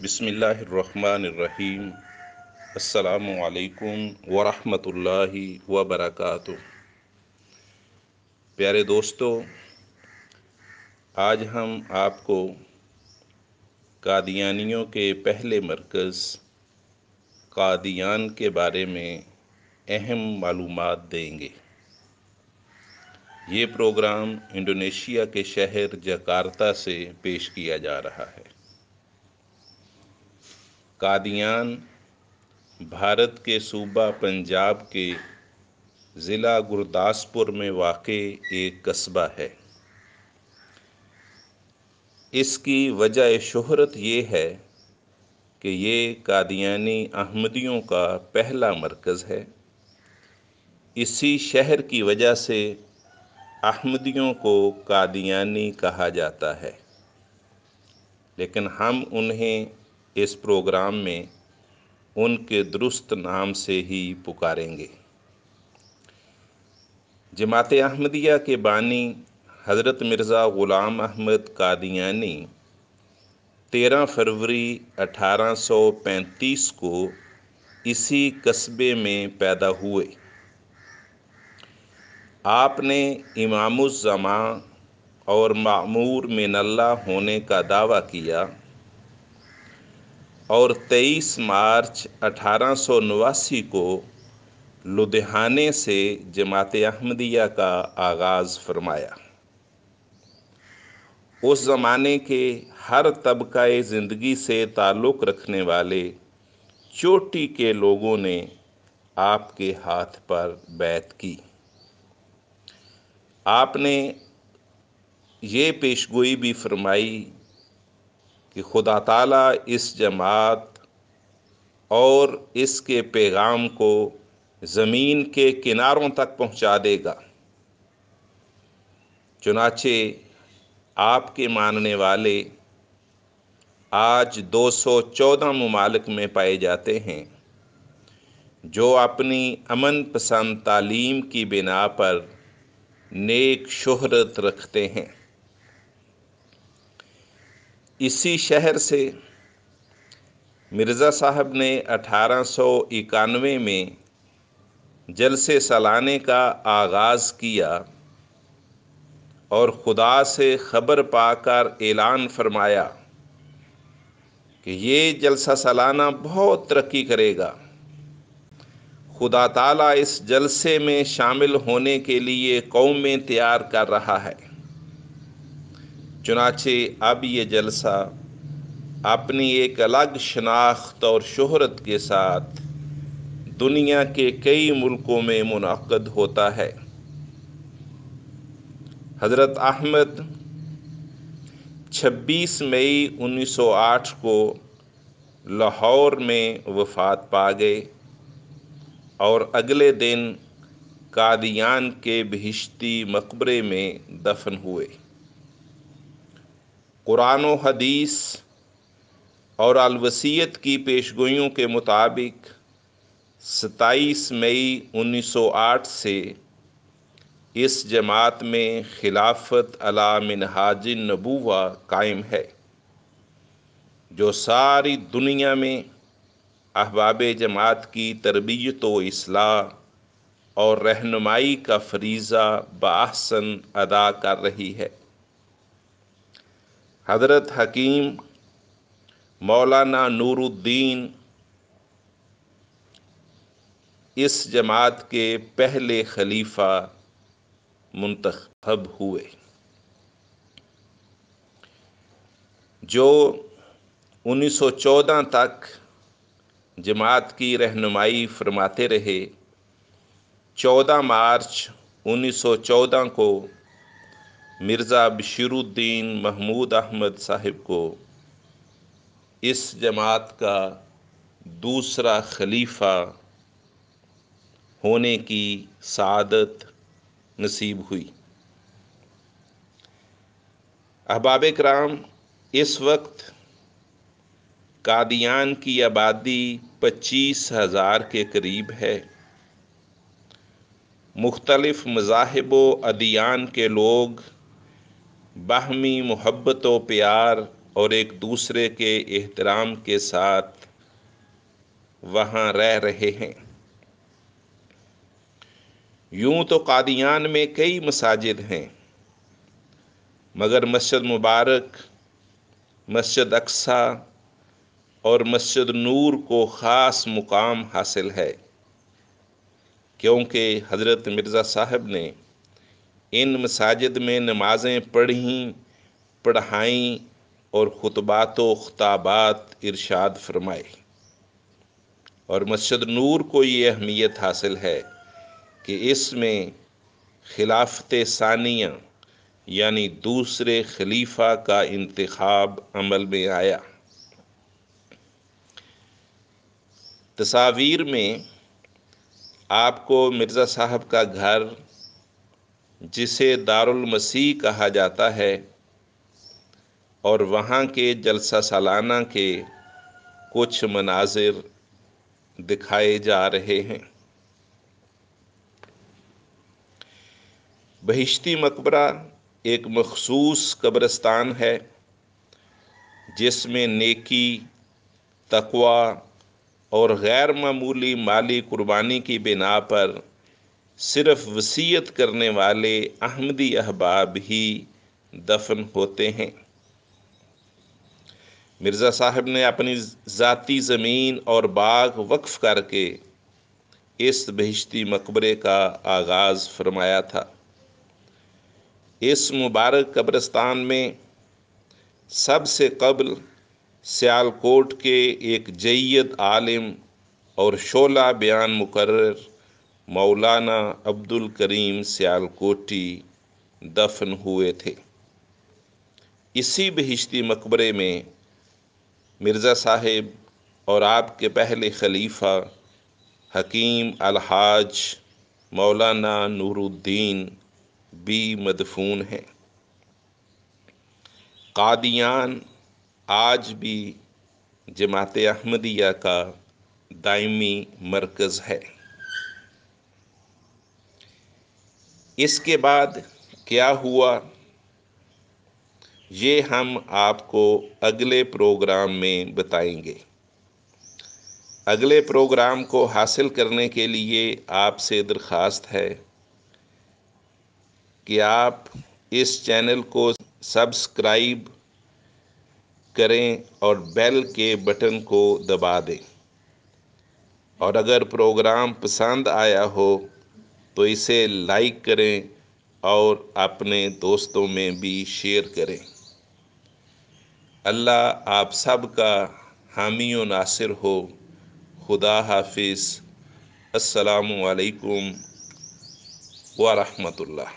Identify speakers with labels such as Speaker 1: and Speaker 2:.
Speaker 1: بسم اللہ الرحمن الرحیم۔ السلام علیکم ورحمۃ اللہ وبرکاتہ۔ پیارے دوستو، آج ہم آپ کو قادیانیوں کے پہلے مرکز قادیان کے بارے میں اہم معلومات دیں گے۔ یہ پروگرام انڈونیشیا کے شہر جکارتہ سے پیش کیا جا رہا ہے۔ قادیان بھارت کے صوبہ پنجاب کے ضلع گرداسپور میں واقع ایک قصبہ ہے۔ اس کی وجہ شہرت یہ ہے کہ یہ قادیانی احمدیوں کا پہلا مرکز ہے۔ اسی شہر کی وجہ سے احمدیوں کو قادیانی کہا جاتا ہے، لیکن ہم انہیں اس پروگرام میں ان کے درست نام سے ہی پکاریں گے۔ جماعت احمدیہ کے بانی حضرت مرزا غلام احمد قادیانی 13 فروری 1835 کو اسی قصبے میں پیدا ہوئے۔ آپ نے امام الزمان اور معمور من اللہ ہونے کا دعویٰ کیا اور 23 مارچ 1889 کو لدھیانے سے جماعت احمدیہ کا آغاز فرمایا۔ اس زمانے کے ہر طبقہ زندگی سے تعلق رکھنے والے چوٹی کے لوگوں نے آپ کے ہاتھ پر بیعت کی۔ آپ نے یہ پیشگوئی بھی فرمائی کہ خدا تعالیٰ اس جماعت اور اس کے پیغام کو زمین کے کناروں تک پہنچا دے گا۔ چنانچہ آپ کے ماننے والے آج 214 ممالک میں پائے جاتے ہیں، جو اپنی امن پسند تعلیم کی بنا پر نیک شہرت رکھتے ہیں۔ اسی شہر سے مرزا صاحب نے 1891 میں جلسے سالانے کا آغاز کیا اور خدا سے خبر پا کر اعلان فرمایا کہ یہ جلسہ سالانہ بہت ترقی کرے گا۔ خدا تعالیٰ اس جلسے میں شامل ہونے کے لیے قومیں تیار کر رہا ہے۔ چنانچہ اب یہ جلسہ اپنی ایک الگ شناخت اور شہرت کے ساتھ دنیا کے کئی ملکوں میں منعقد ہوتا ہے۔ حضرت احمد 26 مئی 1908 کو لاہور میں وفات پا گئے اور اگلے دن قادیان کے بہشتی مقبرے میں دفن ہوئے۔ قرآن و حدیث اور الوصیت کی پیشگوئیوں کے مطابق 27 مئی 1908 سے اس جماعت میں خلافت علی منہاج النبوہ قائم ہے، جو ساری دنیا میں احباب جماعت کی تربیت و اصلاح اور رہنمائی کا فریضہ بأحسن ادا کر رہی ہے۔ حضرت حکیم مولانا نور الدین اس جماعت کے پہلے خلیفہ منتخب ہوئے، جو 1914 تک جماعت کی رہنمائی فرماتے رہے۔ 14 مارچ 1914 کو مرزا بشیر الدین محمود احمد صاحب کو اس جماعت کا دوسرا خلیفہ ہونے کی سعادت نصیب ہوئی۔ احباب کرام، اس وقت قادیان کی آبادی 25,000 کے قریب ہے۔ مختلف مذاہب و ادیان کے لوگ باہمی محبت و پیار اور ایک دوسرے کے احترام کے ساتھ وہاں رہ رہے ہیں۔ یوں تو قادیان میں کئی مساجد ہیں، مگر مسجد مبارک، مسجد اقصی اور مسجد نور کو خاص مقام حاصل ہے، کیونکہ حضرت مرزا صاحب نے ان مساجد میں نمازیں پڑھیں، پڑھائیں اور خطبات و خطابات ارشاد فرمائے۔ اور مسجد نور کو یہ اہمیت حاصل ہے کہ اس میں خلافت ثانیہ یعنی دوسرے خلیفہ کا انتخاب عمل میں آیا۔ تصاویر میں آپ کو مرزا صاحب کا گھر، جسے دارالمسیح کہا جاتا ہے، اور وہاں کے جلسہ سالانہ کے کچھ مناظر دکھائے جا رہے ہیں۔ بہشتی مقبرہ ایک مخصوص قبرستان ہے جس میں نیکی، تقوی اور غیر معمولی مالی قربانی کی بنا پر صرف وصیت کرنے والے احمدی احباب ہی دفن ہوتے ہیں۔ مرزا صاحب نے اپنی ذاتی زمین اور باغ وقف کر کے اس بہشتی مقبرے کا آغاز فرمایا تھا۔ اس مبارک قبرستان میں سب سے قبل سیالکوٹ کے ایک جید عالم اور شعلہ بیان مقرر مولانا عبدالکریم سیالکوٹی دفن ہوئے تھے۔ اسی بہشتی مقبرے میں مرزا صاحب اور آپ کے پہلے خلیفہ حکیم الحاج مولانا نور الدین بھی مدفون ہیں۔ قادیان آج بھی جماعت احمدیہ کا دائمی مرکز ہے۔ اس کے بعد کیا ہوا، یہ ہم آپ کو اگلے پروگرام میں بتائیں گے۔ اگلے پروگرام کو حاصل کرنے کے لیے آپ سے درخواست ہے کہ آپ اس چینل کو سبسکرائب کریں اور بیل کے بٹن کو دبا دیں، اور اگر پروگرام پسند آیا ہو تو اسے لائک کریں اور اپنے دوستوں میں بھی شیئر کریں۔ اللہ آپ سب کا حامی و ناصر ہو۔ خدا حافظ۔ السلام علیکم ورحمۃ اللہ۔